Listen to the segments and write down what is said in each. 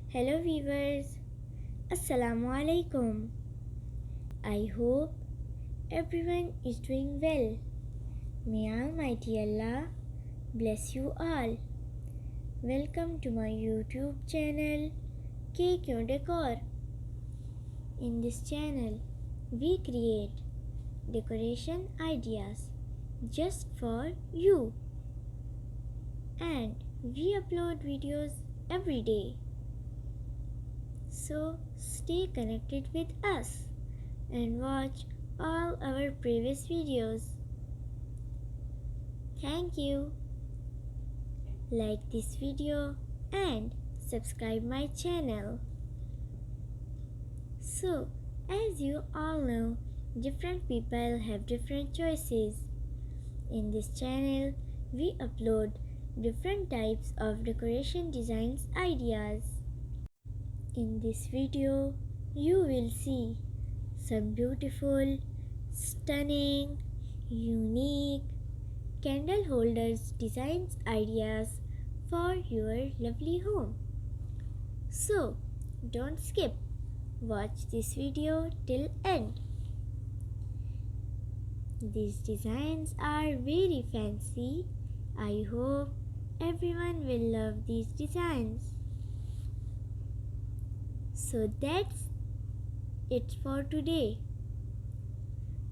Hello viewers, Assalamu alaikum. I hope everyone is doing well. May Almighty Allah bless you all. Welcome to my YouTube channel K Kyun Decor. In this channel, we create decoration ideas just for you, and we upload videos every day. So stay connected with us and watch all our previous videos. Thank you. Like this video and subscribe my channel. So, as you all know, different people have different choices. In this channel, we upload different types of decoration designs ideas. In this video, you will see some beautiful, stunning, unique candle holders designs ideas for your lovely home. So, don't skip. Watch this video till end. These designs are very fancy. I hope everyone will love these designs. So that's it for today.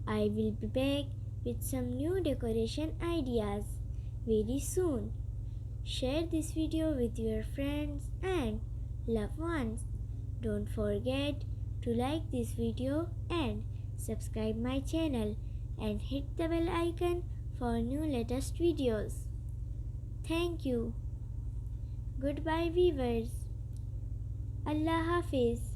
I will be back with some new decoration ideas very soon. Share this video with your friends and loved ones. Don't forget to like this video and subscribe my channel and hit the bell icon for new latest videos. Thank you. Goodbye viewers. Allah Hafiz.